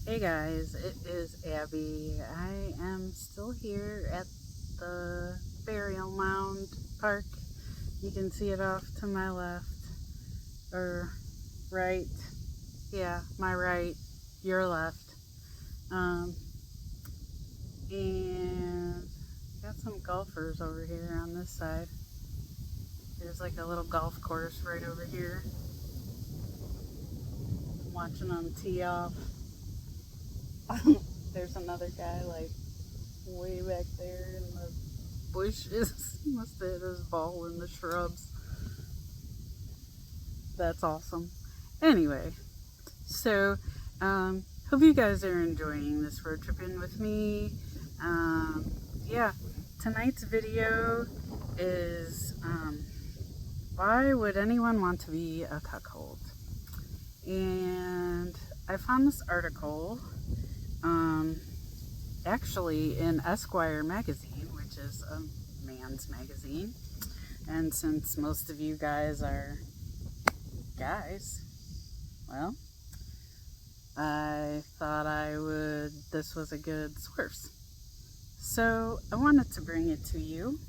Hey guys, it is Abby. I am still here at the burial mound park. You can see it off to my left, or right. Yeah, my right, your left. Um, and got some golfers over here on this side. There's like a little golf course right over here. I'm watching them tee off. There's another guy like way back there in the bushes. Must have hit his ball in the shrubs. That's awesome. Anyway, so hope you guys are enjoying this road trip in with me. Yeah, tonight's video is why would anyone want to be a cuckold? And I found this article actually in Esquire magazine, which is a man's magazine. And since most of you guys are guys, well, I thought this was a good source. So I wanted to bring it to you,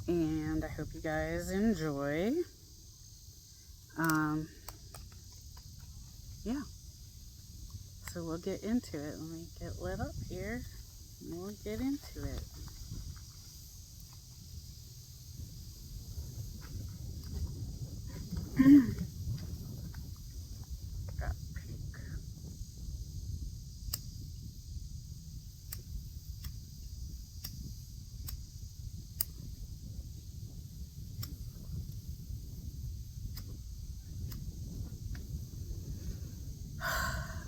and I hope you guys enjoy. Yeah. So we'll get into it. Let me get lit up here, and we'll get into it. Got pink.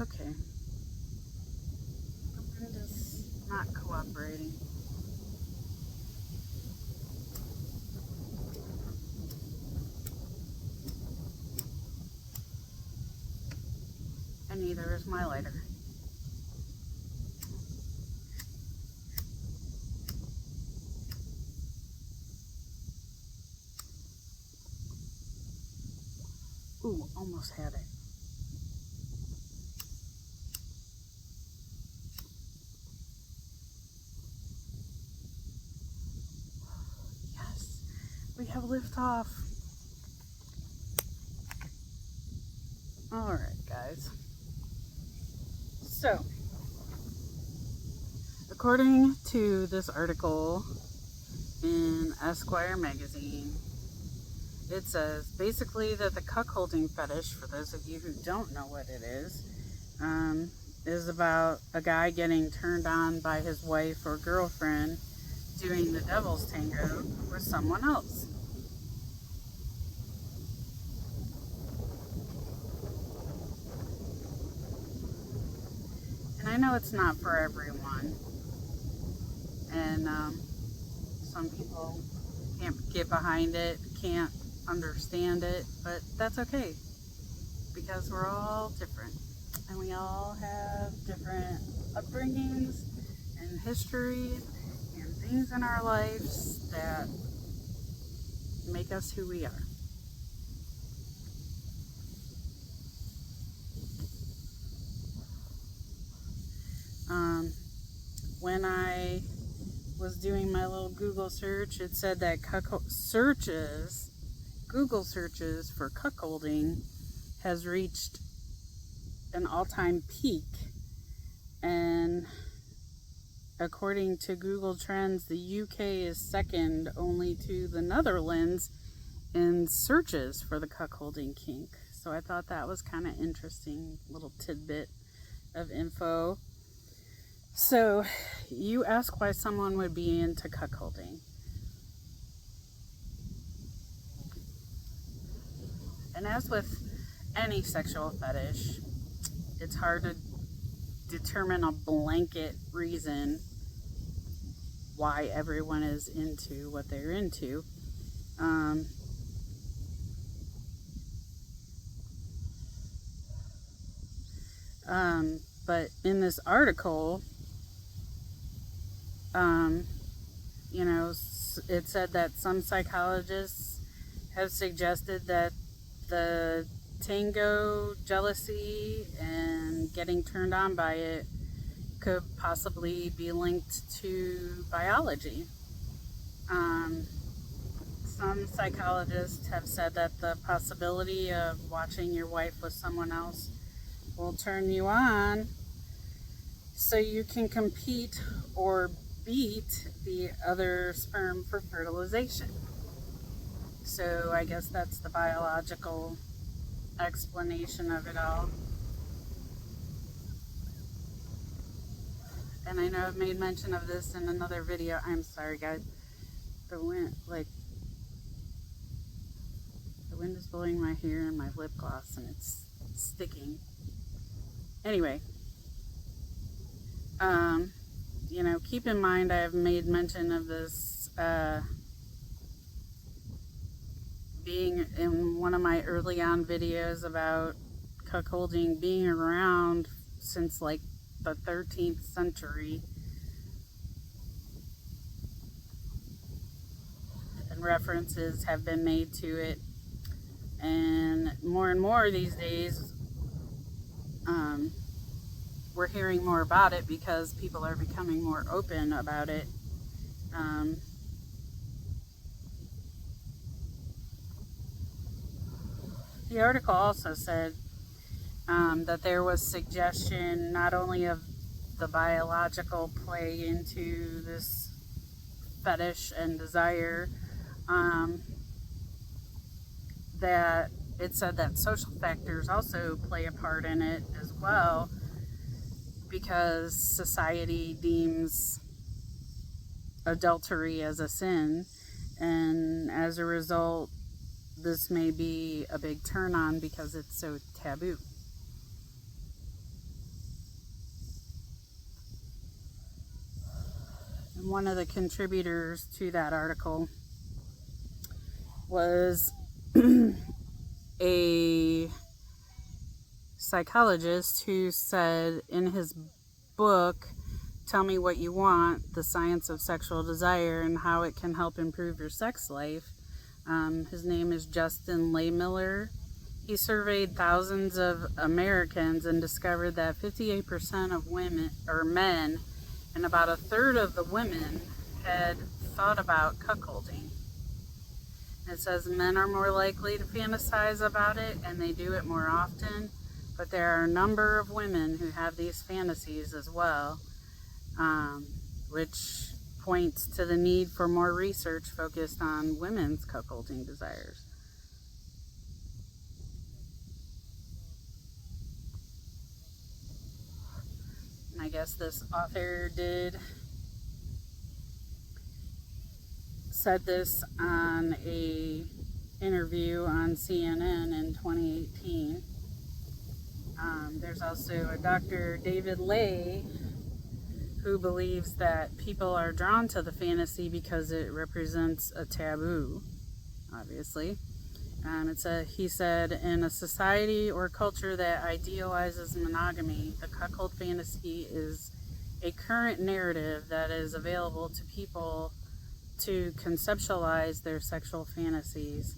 Okay. I'm just not cooperating. And neither is my lighter. Ooh, almost had it. Yes, we have liftoff. All right, guys. So, according to this article in Esquire magazine, it says basically that the cuckolding fetish, for those of you who don't know what it is about a guy getting turned on by his wife or girlfriend doing the devil's tango with someone else. And I know it's not for everyone, and some people can't get behind it, can't understand it, but that's okay, because we're all different, and we all have different upbringings and history and things in our lives that make us who we are. When I was doing my little Google search, it said that Google searches for cuckolding has reached an all-time peak, and according to Google Trends, the UK is second only to the Netherlands in searches for the cuckolding kink. So I thought that was kind of interesting, little tidbit of info. So you ask why someone would be into cuckolding. And as with any sexual fetish, it's hard to determine a blanket reason why everyone is into what they're into. But in this article, it said that some psychologists have suggested that the tango jealousy and getting turned on by it could possibly be linked to biology. Some psychologists have said that the possibility of watching your wife with someone else will turn you on so you can compete or beat the other sperm for fertilization. So I guess that's the biological explanation of it all. And I know I've made mention of this in another video. I'm sorry, guys. The wind is blowing my hair and my lip gloss, and it's sticking. Anyway, you know, keep in mind I have made mention of this being in one of my early on videos about cuckolding being around since like the 13th century, and references have been made to it, and more these days we're hearing more about it because people are becoming more open about it. The article also said that there was suggestion not only of the biological play into this fetish and desire, that it said that social factors also play a part in it as well, because society deems adultery as a sin, and as a result this may be a big turn on because it's so taboo. And one of the contributors to that article was a psychologist who said in his book, Tell Me What You Want, The Science of Sexual Desire and How It Can Help Improve Your Sex Life. His name is Justin Laymiller. He surveyed thousands of Americans and discovered that 58% of women or men and about a third of the women had thought about cuckolding. It says men are more likely to fantasize about it and they do it more often, but there are a number of women who have these fantasies as well, which points to the need for more research focused on women's cuckolding desires. And I guess this author said this on a interview on CNN in 2018. There's also a Dr. David Lay who believes that people are drawn to the fantasy because it represents a taboo, obviously. He said, in a society or culture that idealizes monogamy, the cuckold fantasy is a current narrative that is available to people to conceptualize their sexual fantasies.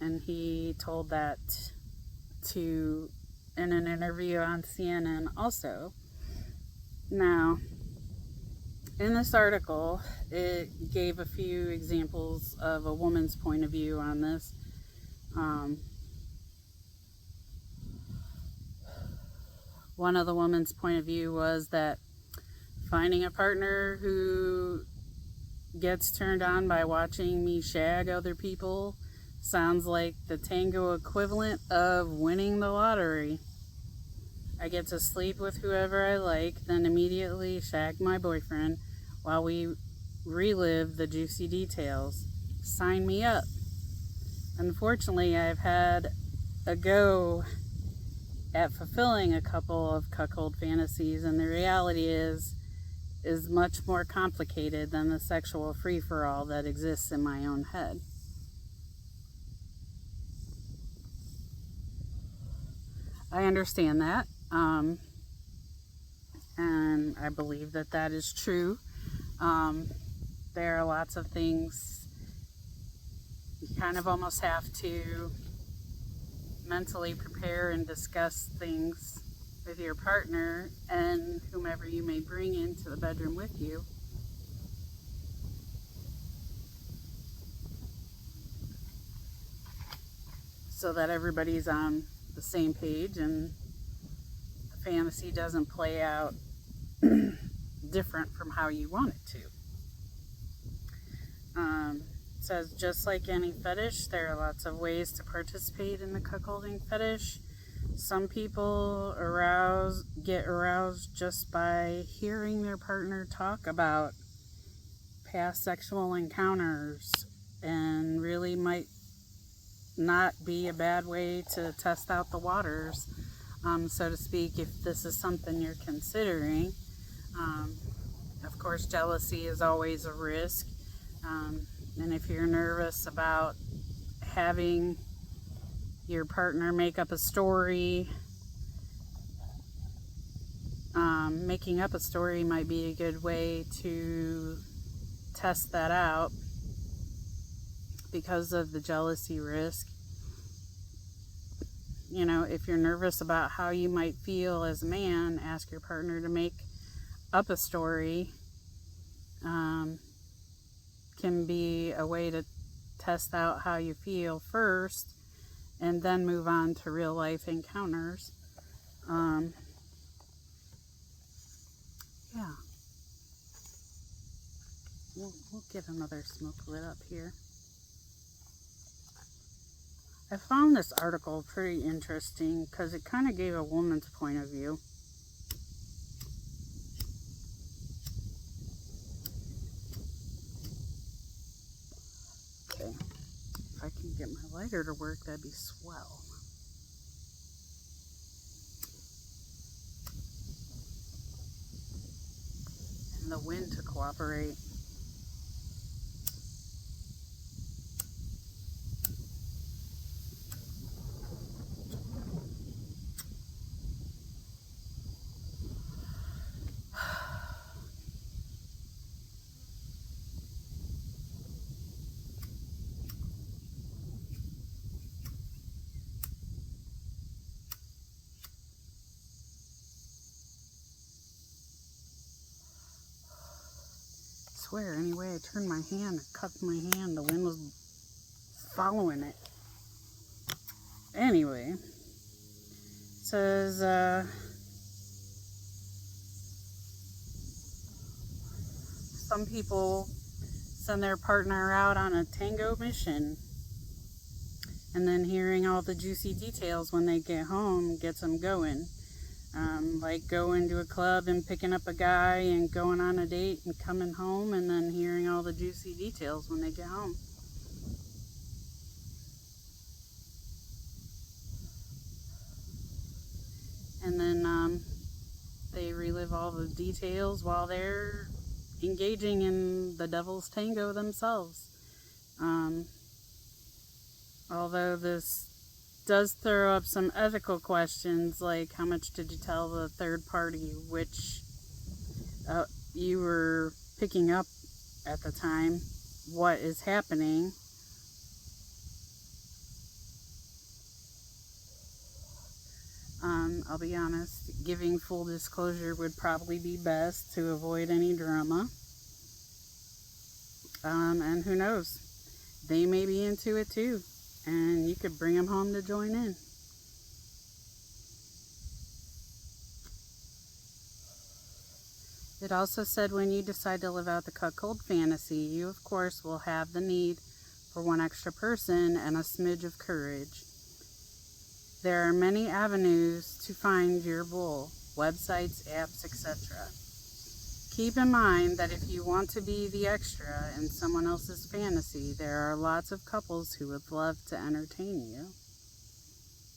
And he told that in an interview on CNN also. Now, in this article, it gave a few examples of a woman's point of view on this. One of the woman's point of view was that finding a partner who gets turned on by watching me shag other people sounds like the tango equivalent of winning the lottery. I get to sleep with whoever I like, then immediately shag my boyfriend while we relive the juicy details. Sign me up. Unfortunately, I've had a go at fulfilling a couple of cuckold fantasies, and the reality is much more complicated than the sexual free-for-all that exists in my own head. I understand that, and I believe that that is true. There are lots of things you kind of almost have to mentally prepare and discuss things with your partner and whomever you may bring into the bedroom with you. So that everybody's on the same page and the fantasy doesn't play out different from how you want it to. It says, just like any fetish, there are lots of ways to participate in the cuckolding fetish. Some people get aroused just by hearing their partner talk about past sexual encounters, and really might not be a bad way to test out the waters, so to speak, if this is something you're considering. Of course, jealousy is always a risk, and if you're nervous about having your partner make up a story, making up a story might be a good way to test that out because of the jealousy risk. You know, if you're nervous about how you might feel as a man, ask your partner to make up a story. Can be a way to test out how you feel first and then move on to real life encounters. Yeah. We'll get another smoke lit up here. I found this article pretty interesting because it kind of gave a woman's point of view. Okay, if I can get my lighter to work, that'd be swell. And the wind to cooperate. I swear, anyway I turned my hand, it cut my hand, the wind was following it. Anyway, it says, some people send their partner out on a tango mission, and then hearing all the juicy details when they get home gets them going. Like going to a club and picking up a guy and going on a date and coming home and then hearing all the juicy details when they get home. And then they relive all the details while they're engaging in the devil's tango themselves. Although this does throw up some ethical questions, like how much did you tell the third party which you were picking up at the time, what is happening. I'll be honest, giving full disclosure would probably be best to avoid any drama. And who knows, they may be into it too, and you could bring them home to join in. It also said when you decide to live out the cuckold fantasy, you of course will have the need for one extra person and a smidge of courage. There are many avenues to find your bull, websites, apps, etc. Keep in mind that if you want to be the extra in someone else's fantasy, there are lots of couples who would love to entertain you.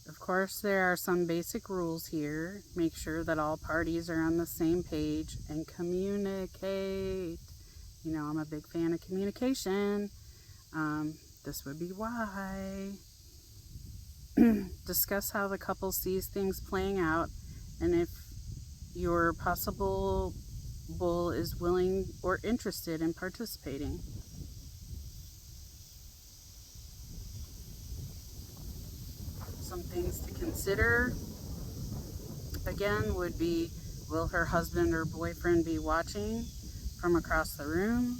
Of course, there are some basic rules here. Make sure that all parties are on the same page and communicate. You know, I'm a big fan of communication. This would be why. Discuss how the couple sees things playing out, and if your possible bull is willing or interested in participating. Some things to consider, again, would be, will her husband or boyfriend be watching from across the room?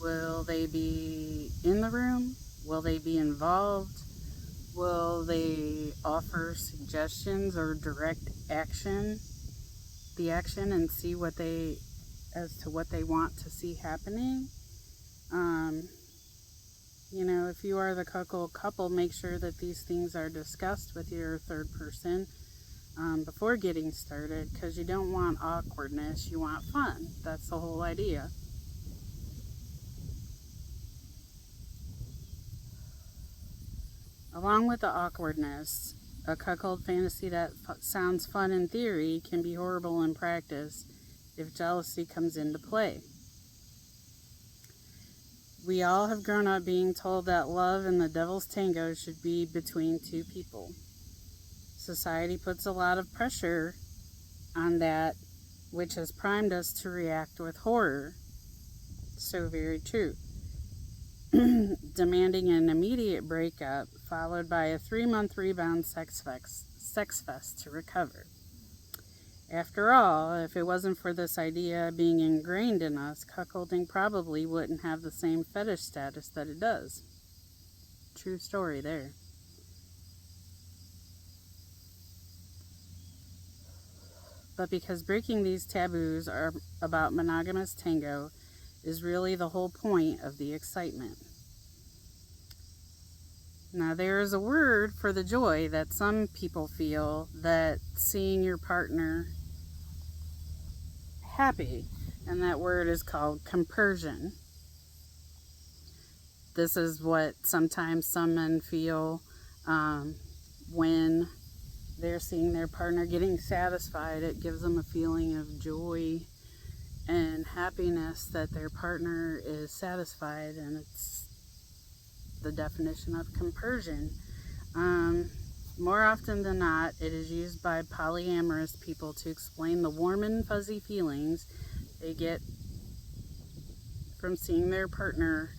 Will they be in the room? Will they be involved? Will they offer suggestions or direct action, the action, and see what they, as to what they want to see happening? You know, if you are the cuckold couple, make sure that these things are discussed with your third person before getting started, because you don't want awkwardness, you want fun. That's the whole idea. Along with the awkwardness, a cuckold fantasy that sounds fun in theory can be horrible in practice if jealousy comes into play. We all have grown up being told that love and the devil's tango should be between two people. Society puts a lot of pressure on that, which has primed us to react with horror. So very true. Demanding an immediate breakup, followed by a 3-month rebound sex fest to recover. After all, if it wasn't for this idea being ingrained in us, cuckolding probably wouldn't have the same fetish status that it does. True story there. But because breaking these taboos are about monogamous tango is really the whole point of the excitement. Now, there is a word for the joy that some people feel that seeing your partner happy, and that word is called compersion. This is what sometimes some men feel when they're seeing their partner getting satisfied. It gives them a feeling of joy and happiness that their partner is satisfied, and it's the definition of compersion. More often than not, it is used by polyamorous people to explain the warm and fuzzy feelings they get from seeing their partner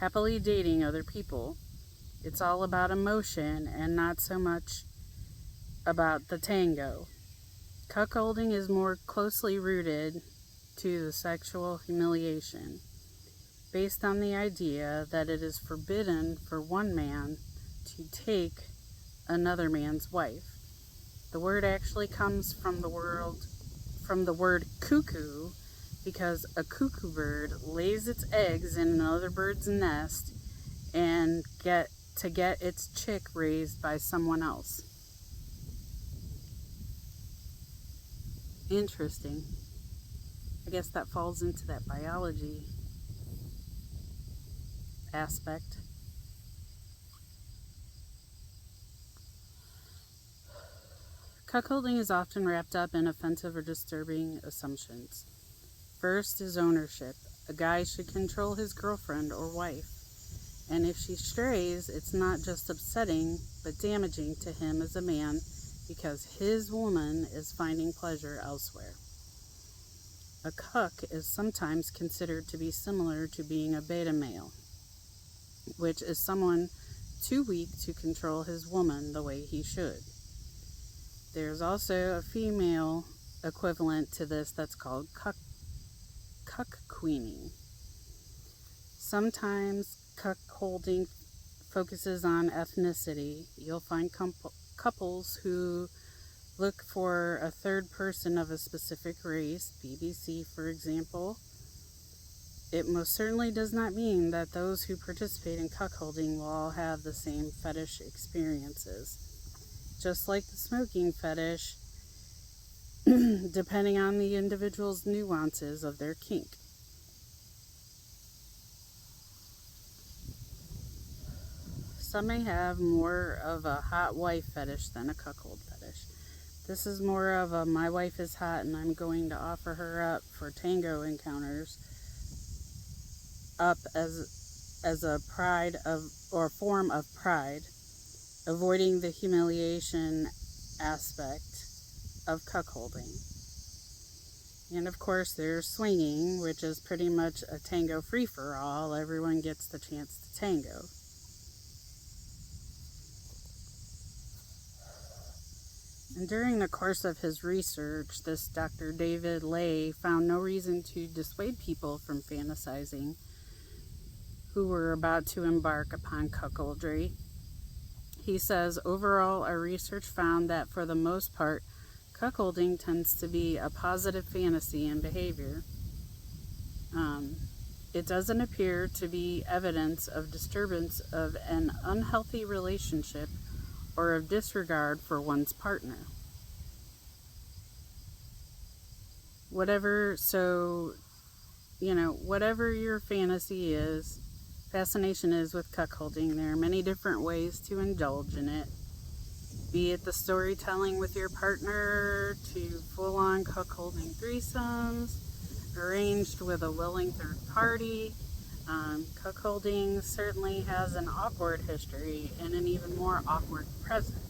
happily dating other people. It's all about emotion and not so much about the tango. Cuckolding is more closely rooted to the sexual humiliation, based on the idea that it is forbidden for one man to take another man's wife. The word actually comes from the word cuckoo, because a cuckoo bird lays its eggs in another bird's nest and get its chick raised by someone else. Interesting. I guess that falls into that biology aspect. Cuckolding is often wrapped up in offensive or disturbing assumptions. First is ownership. A guy should control his girlfriend or wife. And if she strays, it's not just upsetting, but damaging to him as a man, because his woman is finding pleasure elsewhere. A cuck is sometimes considered to be similar to being a beta male, which is someone too weak to control his woman the way he should. There's also a female equivalent to this that's called cuck queening. Sometimes cuckolding focuses on ethnicity. You'll find couples who look for a third person of a specific race, BBC for example. It most certainly does not mean that those who participate in cuckolding will all have the same fetish experiences. Just like the smoking fetish, depending on the individual's nuances of their kink. Some may have more of a hot wife fetish than a cuckold fetish. This is more of a my wife is hot and I'm going to offer her up for tango encounters, up as a pride of, or form of pride, avoiding the humiliation aspect of cuckolding. And of course there's swinging, which is pretty much a tango free-for-all. Everyone gets the chance to tango. And during the course of his research, this Dr. David Lay found no reason to dissuade people from fantasizing who were about to embark upon cuckoldry. He says, overall, our research found that for the most part, cuckolding tends to be a positive fantasy and behavior. It doesn't appear to be evidence of disturbance of an unhealthy relationship or of disregard for one's partner. Whatever your fascination is with cuckolding, there are many different ways to indulge in it. Be it the storytelling with your partner to full-on cuckolding threesomes, arranged with a willing third party. Cuckolding certainly has an awkward history and an even more awkward present.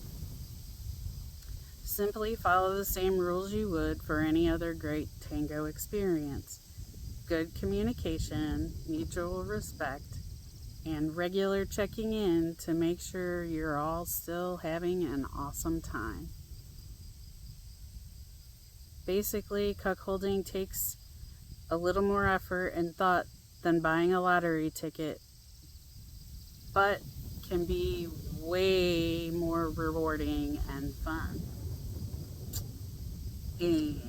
Simply follow the same rules you would for any other great tango experience. Good communication, mutual respect, and regular checking in to make sure you're all still having an awesome time. Basically, cuckolding takes a little more effort and thought than buying a lottery ticket, but can be way more rewarding and fun. And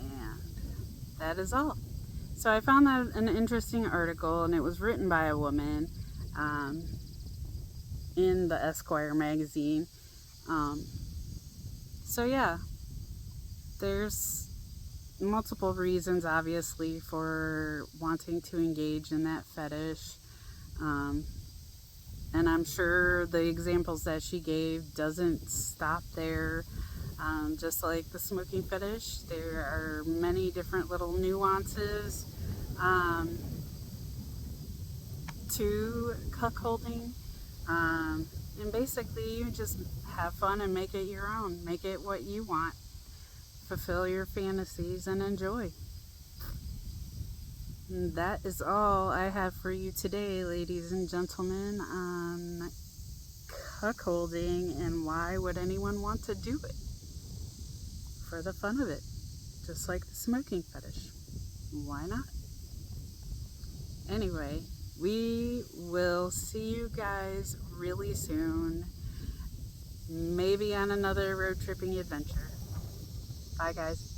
that is all. So I found that an interesting article, and it was written by a woman in the Esquire magazine. So yeah, there's multiple reasons, obviously, for wanting to engage in that fetish. And I'm sure the examples that she gave doesn't stop there. Just like the smoking fetish, there are many different little nuances to cuckolding. And basically, you just have fun and make it your own. Make it what you want. Fulfill your fantasies and enjoy. And that is all I have for you today, ladies and gentlemen, on cuckolding and why would anyone want to do it? For the fun of it. Just like the smoking fetish. Why not? Anyway, we will see you guys really soon. Maybe on another road tripping adventure. Bye, guys.